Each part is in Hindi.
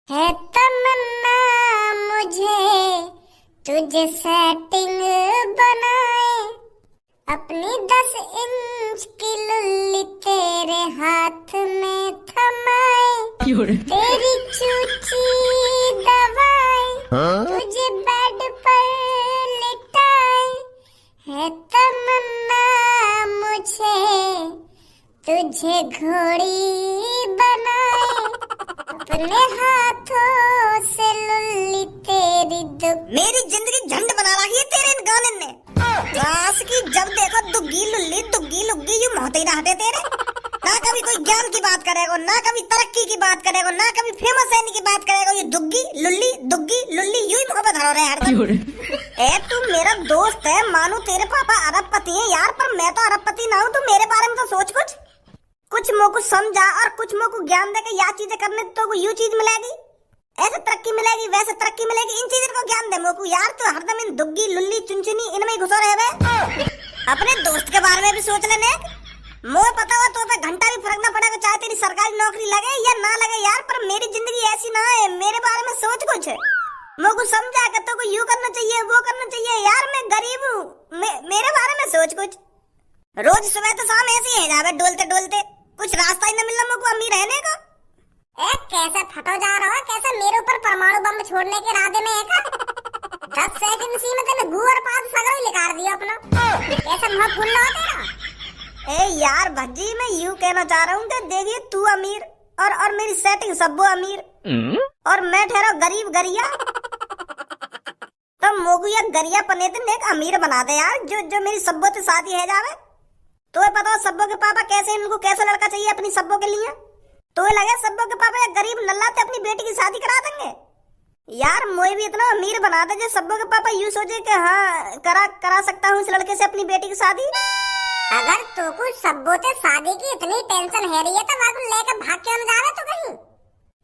है तमन्ना मुझे तुझे सेटिंग बनाए, अपनी 10 इंच की लुल्ली तेरे हाथ में थमाए, तेरी चूची दवाए तुझे बेड पर लिटाए। है तमन्ना मुझे तुझे घोड़ी बनाए, अपने हाथों से लुल्ली तेरी मेरी जिंदगी झंड बना रखी है तेरे इन गाने ने। रास की जब देखो दुग्गी लुल्ली दुग्गी लुग्गी यूं मोहते ही रहते तेरे। ना कभी कोई ज्ञान की बात करेगा, ना कभी तरक्की की बात करेगा, ना कभी फेमस रहने की बात करेगा। ये दुग्गी लुल्ली यूं ही मोहब्बत हो रहे हैं। ए तू मेरा दोस्त है, मानो तेरे पापा अरबपति हैं यार, पर मैं तो अरबपति ना हूँ। तू मेरे बारे में तो सोच कुछ मोको समझा और कुछ मोको ज्ञान दे के या चीजें करने तो को यू चीज मिलेगी, ऐसे तरक्की मिलेगी, वैसे तरक्की मिलेगी। इन चीजों को ज्ञान दे मोको यार। तो हरदम इन दुग्गी लुल्ली चुनचुनी इनमें ही घुसो रहे। अपने दोस्त के बारे में भी सोच लेने। मोए पता हो तो पे घंटा भी फर्क ना पड़ेगा, चाहे तेरी सरकारी नौकरी लगे या ना लगे यार, पर मेरी जिंदगी ऐसी ना है। मेरे बारे में सोच कुछ, मोको समझा के तो को यू करना चाहिए, वो करना चाहिए यार। मैं गरीब हूँ, मेरे बारे में सोच कुछ। रोज सुबह तो शाम ऐसे ही है जावे डोलते डोलते, कुछ रास्ता ही न मिलना मुझको अमीर रहने का। कैसे फटो जा रहा है, कैसे मेरे ऊपर परमाणु बम छोड़ने के इरादे में है का? 10 सेकंड सी में तेने गू और पाद सगल लिकार दिया अपना। कैसे मुंह फूल रहा तेरा? ए यार भज्जी, मैं यूं कहना चाह रहा हूँ कि देखिए तू अमीर और मेरी सेटिंग सब्बो अमीर और मैं ठहरा गरीब गरिया। तो मोगू या गरिया पने एक अमीर बना दे यार, जो मेरी सब्बो से शादी है जावे। तो पता सब्बो के पापा कैसे, इनको कैसा लड़का चाहिए अपनी सब्बो के लिए। तो लगे सब्बो के पापा या गरीब नल्ला ते अपनी बेटी की शादी करा देंगे यार। मोए भी इतना अमीर बना दे जो सब्बो के पापा यूं सोचे कि हाँ करा सकता हूँ इस लड़के से अपनी बेटी की शादी। अगर तो कुछ सब्बो ते शादी की इतनी टेंशन है रही है तो वाको लेकर भाग क्यों न जावे? तो कहीं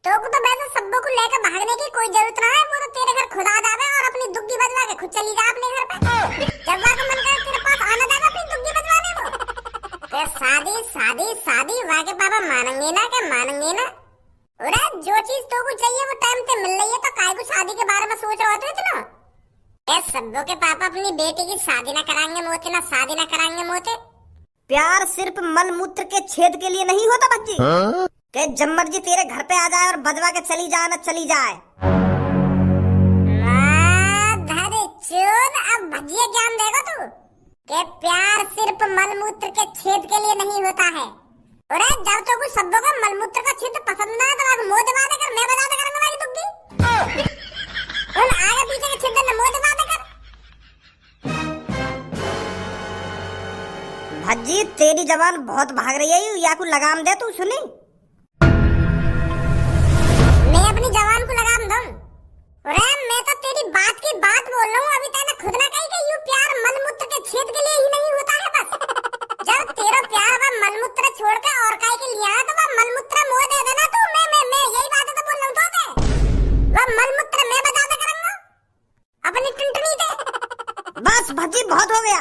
तो को तो वैसे सब्बो को लेकर भागने की कोई जरूरत ना है। वो तो तेरे घर खुद आ जावे और अपनी दुग्गी बजवा के खुद चली जा अपने घर पे। जब वाको मन करे तेरे पास आना जाएगा अपनी दुग्गी बजवाने को। शादी वाके पापा मानेंगे ना, क्या मानेंगे ना? अरे जो चीज तो को चाहिए वो टाइम पे मिल रही है, तो काय को शादी के बारे में सोच रहे हो इतना? सब्बो के पापा अपनी बेटी की शादी ना कराएंगे मोते, ना शादी ना कराएंगे मोते। प्यार सिर्फ मल मूत्र के छेद के लिए नहीं होता बच्ची, कि जब मर्जी तेरे घर पे आ जाए और बजवा के चली जाए ना चली जाए। अब भजिया ज्ञान देगा तू कि प्यार सिर्फ मलमूत्र के छेद के लिए नहीं होता है। और जब तो कुछ शब्दों का मलमूत्र का छेद पसंद ना है तो आप मुंह दबा देकर मैं बजा देकर मैं दुग्गी और आगे पीछे के छेद में मुंह दबा देकर। भज्जी तेरी जबान बहुत भाग रही है, या को लगाम दे तू सुनी। मैं अपनी जबान को लगाम दूं? अरे मैं तो तेरी बात की बात बोल रहा हूँ। अभी तैने खुद ना कही कि यू प्यार मलमूत्र के छेद के लिए ही नहीं होता है बस। जब तेरा प्यार वह मलमूत्र छोड़ के और काय के लिए आया तो वह मलमूत्र मोह दे देना तू। मैं यही बात तो बोल रहा हूँ तो वह मलमूत्र मैं बजा दे करूँगा अपनी टुनटुनी दे। बस भज्जी बहुत हो गया।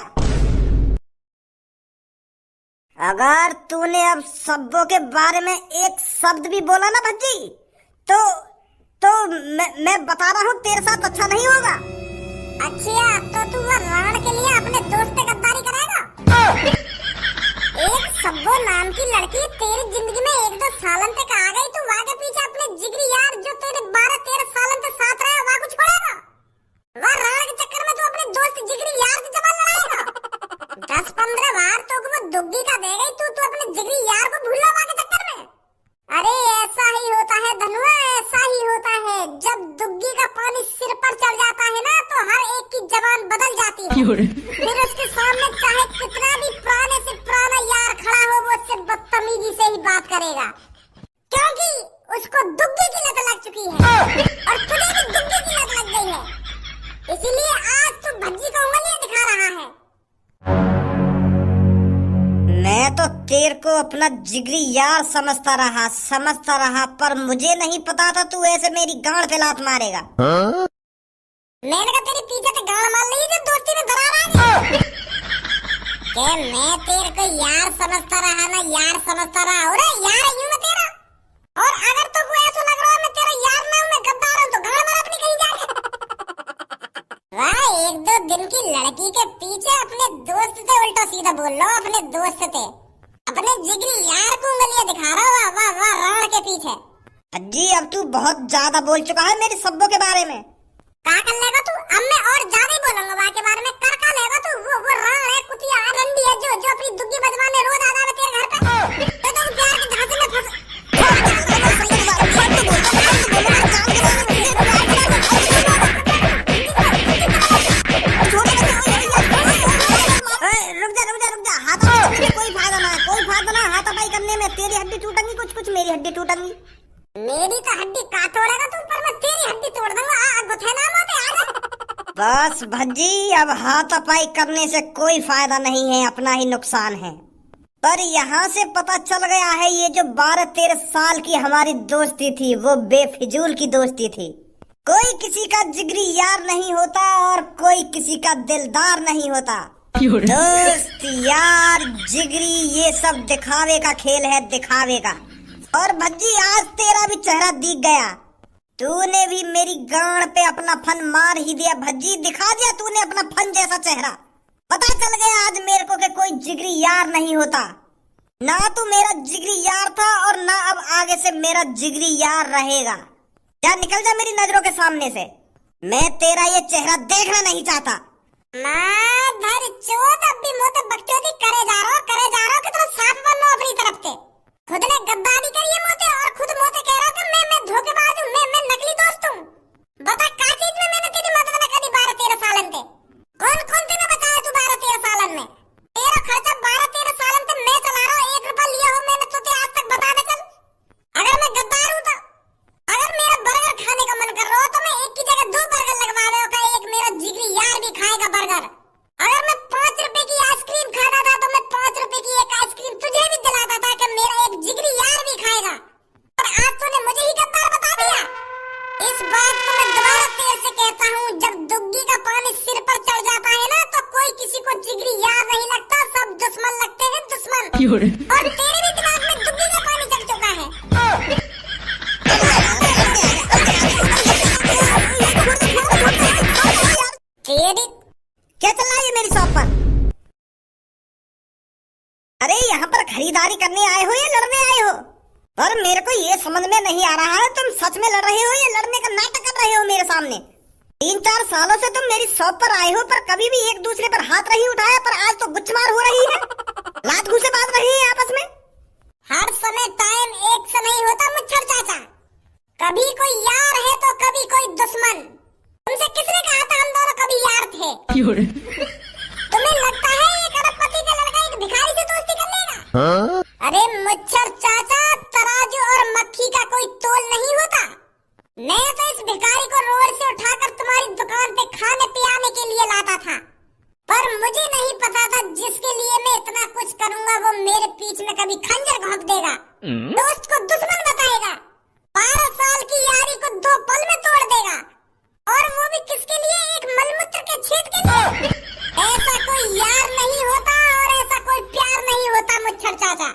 अगर तूने अब सब्बों के बारे में एक शब्द भी बोला ना भज्जी, तो मैं बता रहा हूँ तेरे साथ अच्छा नहीं होगा। अच्छा तो तू वो राण के लिए अपने दोस्त से गद्दारी करेगा? एक सब्बो नाम की लड़की तेरी जिंदगी में 1-2 सालन तक आ गई, तू आगे पीछे अपने जिगरी यार जो तेरे 12-13 सालन तक साथ रहे वहाँ को छोड़ेगा? वह राण के चक्कर में तू अपने दोस्त जिगरी यार की जबान लड़ाएगा? 10-15 बार तो वो दुग्गी का दे गई, तू अपने जिगरी यार को भूल रहा के चक्कर में। अरे ऐसा ही होता है धनुआ, ऐसा ही होता है। जब दुग्गी का पानी सिर पर चढ़ जाता है ना तो हर एक की जबान बदल जाती है। फिर उसके सामने चाहे कितना भी पुराने से पुराना यार खड़ा हो वो उससे बदतमीजी से ही बात करेगा, क्योंकि उसको दुग्गी की लत लग चुकी है और तुझे भी दुग्गी की लत लग गई है। इसीलिए आज तू भज्जी को उंगलियां दिखा रहा है। मैं तो तेरे को अपना जिगरी यार समझता रहा, पर मुझे नहीं पता था तू ऐसे मेरी गांड पे लात मारेगा। मैंने कहा तेरी पीछे से गांड मार ली जो दोस्ती में दरार आ गई। मैं तेरे को यार समझता रहा ना, यार समझता रहा। और यार यूं ना तेरा, और अगर तो ऐसा लग रहा है मैं तेरा यार ना हूं, दिन की लड़की के पीछे अपने दोस्त से उल्टा सीधा बोल लो, अपने दोस्त से, अपने जिगरी यार को उंगलियां दिखा रहा हो। वाह वाह वाह, राण के पीछे। अज्जी अब तू बहुत ज्यादा बोल चुका है मेरी सब्बों के बारे में। क्या कर लेगा तू? अब मैं और ज्यादा ही बोलूंगा वहाँ के बारे में। कर का लेगा तू? वो राण है, कुतिया रंडी है, जो अपनी दुग्गी बजवाने रोज आ जावे तेरे घर पे। तो तुम प्यार के झांसे में फंस। तेरी हड्डी टूटेंगी, कुछ मेरी हड्डी टूटेंगी। मेरी तो हड्डी का तोड़ेगा तू, पर मैं तेरी हड्डी तोड़ दूंगा। गुथेना मत यार। बस भज्जी, अब हाथापाई करने से कोई फायदा नहीं है, अपना ही नुकसान है। पर यहाँ से पता चल गया है ये जो 12-13 साल की हमारी दोस्ती थी वो बेफिजूल की दोस्ती थी। कोई किसी का जिगरी यार नहीं होता और कोई किसी का दिलदार नहीं होता। दोस्त यार जिगरी ये सब दिखावे का खेल है, दिखावे का। और भज्जी आज तेरा भी चेहरा दिख गया, तूने भी मेरी गांड पे अपना फन मार ही दिया। भज्जी दिखा दिया तूने अपना फन जैसा चेहरा। पता चल गया आज मेरे को कि कोई जिगरी यार नहीं होता। ना तू मेरा जिगरी यार था और ना अब आगे से मेरा जिगरी यार रहेगा। जा निकल जा मेरी नजरों के सामने से, मैं तेरा ये चेहरा देखना नहीं चाहता। माँ भर चोद, अब भी मोते बकचोदी करे जा रहा हो कि तुम साफ बनो अपनी तरफ से। खुद ने गद्दारी करी है मोते, और खुद मोते कह रहा हो कि मैं धोखेबाज हूँ, मैं नकली दोस्त हूँ। बता क्या चीज में मैंने तेरी मदद न करी 12-13 सालन से? कौन तेने बताया तू 12-13 सालन में? तेरा खर्चा 12-13 सालन से मैं चला रहा हूँ। 1 रुपया लिया हो मैंने तो आज तक बता दे चल। अगर मैं गद्दार हूँ तो अगर मेरा बर्गर खाने का मन कर रहा हो तो मैं एक की जगह 2 बर्गर लगवा दूंगा। एक मेरा जिगरी यार भी खाएगा बर्गर। अगर मैं 5 रुपए की आइसक्रीम खाता था तो मैं 5 रुपए की एक आइसक्रीम तुझे भी दिलाता था कि मेरा एक जिगरी यार भी खाएगा। और आज तूने मुझे ही गद्दार बता दिया। इस बात को मैं दोबारा तेरे से कहता हूँ, जब दुग्गी का पानी सिर पर चढ़ जाता है ना तो कोई किसी को जिगरी यार नहीं लगता, सब दुश्मन लगते हैं, दुश्मन। और तेरे भी दिमाग में दुग्गी का पानी चढ़ चुका है। क्या चल रहा है मेरी शॉप पर? अरे यहाँ पर खरीदारी करने आए हो या लड़ने आए हो? और मेरे को ये समझ में नहीं आ रहा है तुम सच में लड़ रहे हो या लड़ने का नाटक कर रहे हो मेरे सामने। 3-4 सालों से तुम मेरी शॉप पर आए हो पर कभी भी एक दूसरे पर हाथ नहीं उठाया, पर आज तो गुच्छमार हो रही है, लात घूंसे बात रही है आपस में। हर समय टाइम एक सा नहीं होता मुच्छर चाचा, कभी कोई यार है तो कभी कोई दुश्मन। तुमसे किसने कहा था हम दोनों कभी यार थे? तुम्हें लगता है एक अरबपति का लड़का एक भिखारी से दोस्ती कर लेगा? अरे मुच्छर चाचा, तराजू और मक्खी का कोई तोल नहीं होता। मैं तो इस भिखारी को रोड से उठाकर तुम्हारी दुकान पे खाने पियाने के लिए लाता था, पर मुझे नहीं पता था जिसके लिए मैं इतना कुछ करूंगा वो मेरे पीठ में कभी खंजर घोंप देगा, दोस्त को दुश्मन बताएगा, 12 साल की यारी को 2 पल में तोड़ देगा, और वो भी किसके लिए? एक मलमूत्र के छेद के लिए। ऐसा कोई यार नहीं होता और ऐसा कोई प्यार नहीं होता मुच्छर चाचा।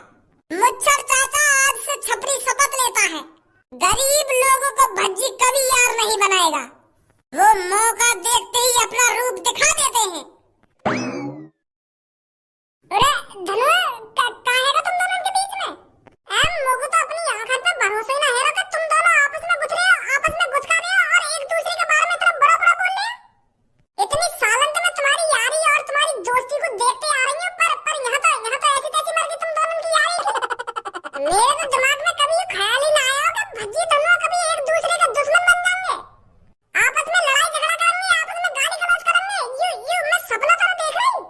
मुच्छर चाचा आज से छपरी शपथ लेता है, गरीब लोगों को भज्जी कभी यार नहीं बनाएगा। वो मौका देखते ही अपना रूप दिखा देते हैं। अरे धनु, काहेगा तुम दोनों के बीच में? मुझे तो अपनी आंखों पे भरोसा ही ना है कि तुम दोनों आपस में गुथ रहे हो, आपस में गुस्सा रहे हो और एक दूसरे के बारे में इतना बड़ा बोल रहे हो। इतनी सालन से मैं तुम्हारी यारी और तुम्हारी दोस्ती को देखते आ रही हूँ, पर यहाँ तो ऐसी तैसी मर गई तुम दोनों की यारी। मेरे तो दिमाग में कभी ये ख्याल ही ना आया कि भज्जी दोनों कभी एक दूसरे के दुश्मन बन जाएंगे, आपस में लड़ाई झगड़ा करेंगे, आपस में गाली गलौज करेंगे। ये मैं सपना तो देख रही हूँ।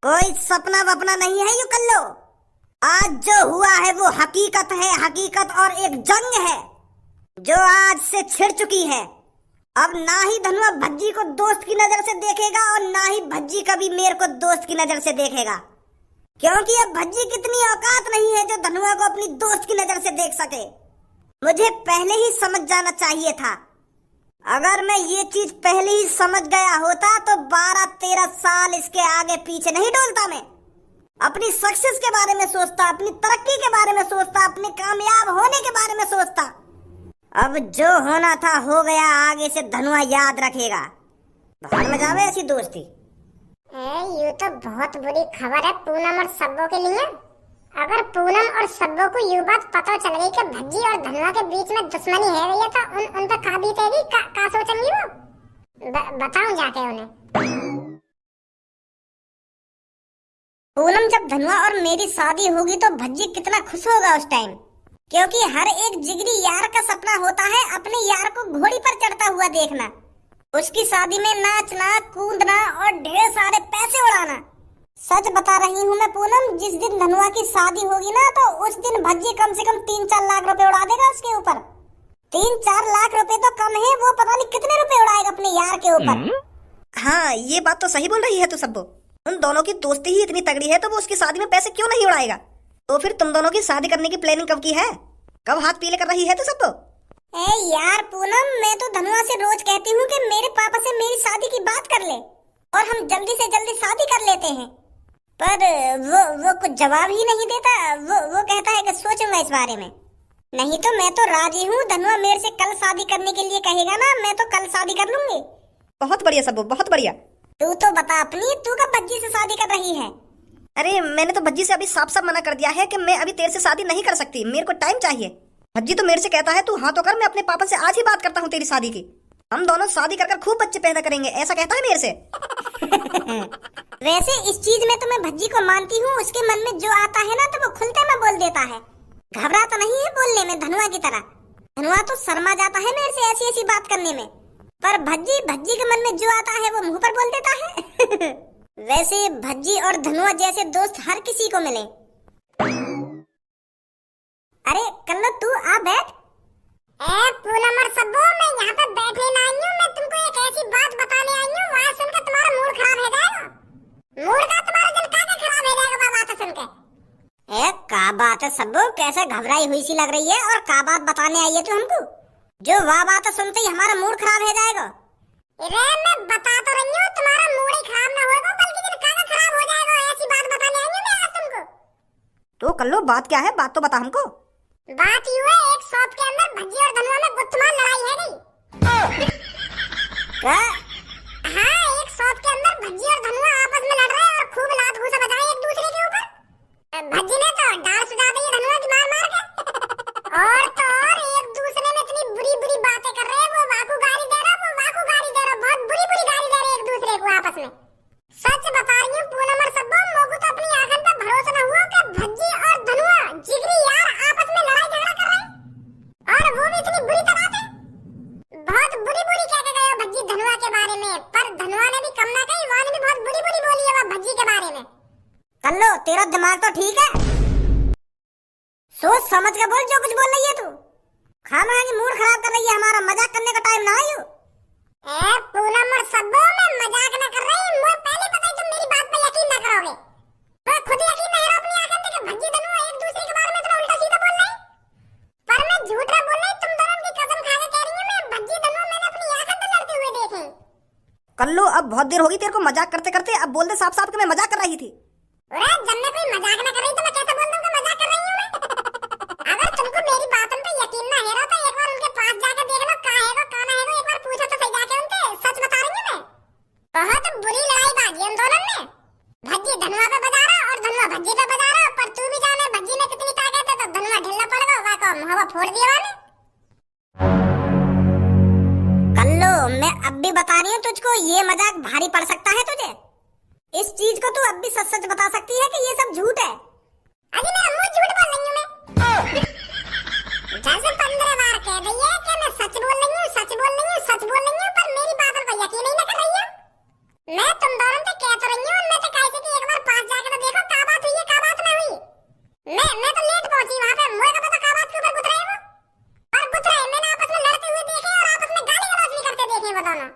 कोई सपना वपना नहीं है, यू कर लो। आज जो हुआ है वो हकीकत है, हकीकत, और एक जंग है जो आज से छिड़ चुकी है। अब ना ही धनुआ भज्जी को दोस्त की नजर से देखेगा और ना ही भज्जी कभी मेरे को दोस्त की नजर से देखेगा, क्योंकि अब भज्जी कितनी औकात नहीं है जो धनुआ को अपनी दोस्त की नजर से देख सके। मुझे पहले ही समझ जाना चाहिए था। अगर मैं ये चीज पहले ही समझ गया होता तो 12-13 साल इसके आगे पीछे नहीं डोलता। मैं अपनी सक्सेस के बारे में सोचता, अपनी तरक्की के बारे में सोचता, अपने कामयाब होने के बारे में सोचता। अब जो होना था हो गया, आगे से धनुआ याद रखेगा। भाड़ में जावे ऐसी दोस्ती। ये तो बहुत बुरी खबर है पूनम और सब्बो के लिए। अगर पूनम और सब्बो को ये बात पता चल गई कि भज्जी और धनुआ के बीच में दुश्मनी है रही है तो उन पर का बीतेगी, का सोचेंगी वो। बताऊं जाके उन्हें। पूनम जब धनुआ और मेरी शादी होगी तो भज्जी कितना खुश होगा उस टाइम, क्योंकि हर एक जिगरी यार का सपना होता है अपने यार को घोड़ी पर चढ़ता हुआ देखना, उसकी शादी में नाचना कूदना और ढेर सारे पैसे उड़ाना। सच बता रही हूँ मैं पूनम, जिस दिन धनुआ की शादी होगी ना तो उस दिन भज्जी कम से कम 3-4 लाख रुपए उड़ा देगा उसके ऊपर। 3-4 लाख रुपए तो कम है, वो पता नहीं कितने रुपए उड़ाएगा अपने यार के ऊपर। हाँ ये बात तो सही बोल रही है तू सब्बो। उन दोनों की दोस्ती ही इतनी तगड़ी है तो वो उसकी शादी में पैसे क्यों नहीं उड़ाएगा। तो फिर तुम दोनों की शादी करने की प्लानिंग कब की है, कब हाथ पीले कर रही है तू सब्बो? ए यार पूनम, मैं तो धनुआ से रोज कहती हूँ कि मेरे पापा से मेरी शादी की बात कर ले और हम जल्दी से जल्दी शादी कर लेते हैं, पर वो कुछ जवाब ही नहीं देता। वो कहता है कि सोचूंगा इस बारे में। नहीं तो मैं तो राजी हूँ, धनुआ मेरे से कल शादी करने के लिए कहेगा ना, मैं तो कल शादी कर लूंगी। बहुत बढ़िया सब्बो, बहुत बढ़िया। तू तो बता अपनी, तू कब भज्जी से शादी कर रही है? अरे मैंने तो भज्जी से अभी साफ साफ मना कर दिया है कि मैं अभी तेरे से शादी नहीं कर सकती, मेरे को टाइम चाहिए। भज्जी तो मेरे से कहता है तू हाँ तो कर, मैं अपने पापा से आज ही बात करता हूँ तेरी शादी की, हम दोनों शादी कर खूब बच्चे पैदा करेंगे, ऐसा कहता है मेरे से। वैसे इस चीज में तो मैं भज्जी को मानती हूँ, उसके मन में जो आता है ना तो वो खुलते में बोल देता है, घबरा तो नहीं है बोलने में धनुआ की तरह। धनुआ तो शर्मा जाता है मेरे से ऐसी ऐसी बात करने में, पर भज्जी के मन में जो आता है वो मुंह पर बोल देता है। वैसे भज्जी और धनुआ जैसे दोस्त हर किसी को मिले। अरे कल्लो तू आ बैठ। पूनम और सब्बो, मैं यहाँ पे बैठने ना आई हूँ, मैं तुमको एक ऐसी बात बताने आई हूँ, वहाँ सुनकर तुम्हारा मूड खराब हो जाएगा। मूड का तुम्हारा दिल का खराब हो जाएगा वो बात सुनकर। का बात है सब्बो, कैसे घबराई हुई सी लग रही है और का बात बताने आई है तू हमको, जो वाह बात सुनते ही हमारा मूड खराब हो जाएगा। अरे मैं बता तो रही हूँ, तुम्हारा मूड ही खराब ना होगा बल्कि दिल का खराब हो जाएगा, ऐसी बात बताने आई हूँ मैं आज तुमको। तो कल्लो बात क्या है, बात तो बता हमको। बात यूँ है, एक शॉप के अंदर भज्जी और धनुआ में गुत्थमार लड़ाई है गई। क्या? हाँ, एक शॉप के अंदर भज्जी और धनुआ आपस में लड़ रहे हैं और खूब लात घूसा बजाए एक दूसरे के ऊपर। भज्जी ने तो डाल सुझा दी है धनुआ की मार के, और तो और एक दूसरे में इतनी बुरी बुरी बातें कर रहे हैं, वो वाकू गाली दे रहा, वो वाकू गाली दे रहा, बहुत बुरी बुरी गाली दे रहे एक दूसरे को आपस में। सच बता रही हूँ पूनम और सब्बो, मोको तो अपनी आंखों पर भरोसा न हुआ कि भज्जी और धनुआ जिगरी यार आपस में लड़ाई झगड़ा कर रहे हैं, और वो भी इतनी बुरी तरह से। बहुत बुरी बुरी कह के गए भज्जी धनुआ के बारे में, पर धनुआ ने भी कम ना कही, वो ने भी बहुत बुरी बुरी बोली है वो भज्जी के बारे में। कल्लो तेरा दिमाग तो ठीक है, सोच समझ के बोल जो कुछ बोल रही है तू, खाना की मूड खराब कर रही है हमारा, मजाक करने का टाइम ना आयो। पूनम और सब्बो, मैं मजाक न कर रही, मुझे पहले पता है तुम मेरी बात पे यकीन न करोगे, मैं खुद यकीन नहीं रहा अपनी आंखों से कि भज्जी धनुआ एक दूसरे के बारे में इतना उल्टा सीधा बोल रहे हैं, पर मैं झूठ ना बोल रही, तुम दोनों की कसम खा के कह रही हूं, मैं भज्जी धनुआ मैंने अपनी आंखों से लड़ते हुए देखे। कल्लो अब बहुत देर होगी तेरे को मजाक करते करते, अब बोल दे साफ साफ कि मैं मजाक कर रही थी। अरे जब मैं कोई मजाक न कर रही तो मैं कैसे बोल दूं कि मजाक कर रही हूं मैं? अगर तुमको मेरी बातों पे यकीन ना है तो एक बार उनके पास जाकर देख लो, कहां है वो कहां है वो, एक बार पूछो तो सही जाके उनसे। सच बता रही हूं मैं, बहुत बुरी लड़ाई बाजी हम दोनों में, भज्जी धनुआ पे बजा रहा और धनुआ भज्जी पे बजा रहा, पर तू भी जाने भज्जी में कितनी ताकत है तो धनुआ ढिल्ला पड़ गया, वाको मुंह फोड़ दिया वाले। कल्लो मैं अब भी बता रही हूँ तुझको, ये मजाक भारी पड़ सकता है तुझे, इस चीज को तू अब भी सच सच बता सकती है कि ये सब झूठ है। अजी मेरा मुंह झूठ बोल रही हूं मैं, जैसे 15 बार कह रही है कि मैं सच बोल रही हूँ, सच बोल रही हूँ, सच बोल रही हूँ, पर मेरी बातों पर यकीन ही न कर रही है। मैं तुम दोनों से कह तो रही हूँ, मैं तो कैसे कि एक बार पास जाकर तो देखो क्या बात हुई है क्या बात ना हुई। मैं तो लेट पहुंची वहां पे, मुझे का पता क्या बात के ऊपर गुथ रहे वो, और गुथ रहे मैंने आपस में लड़ते हुए देखे और आपस में गाली गलौज भी करते देखे वो दोनों,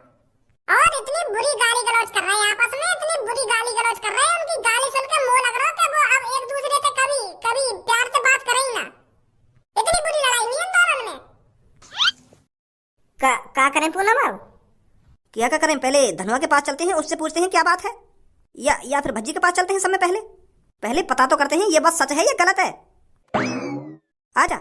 और इतनी बुरी गाली गलौज कर रहे हैं आपस में, इतनी बुरी गाली गलौज कर रहे हैं, उनकी गाली सुनकर मुंह लग रहा है कि वो अब एक दूसरे से कभी कभी प्यार से बात करें ही ना, इतनी बुरी लड़ाई हुई है दोनों में। क्या करें पूनम अब? क्या करें, पहले धनुआ के पास चलते हैं, उससे पूछते हैं क्या बात है, या फिर भज्जी के पास चलते हैं सब में, पहले पता तो करते हैं ये बात सच है या गलत है। आजा।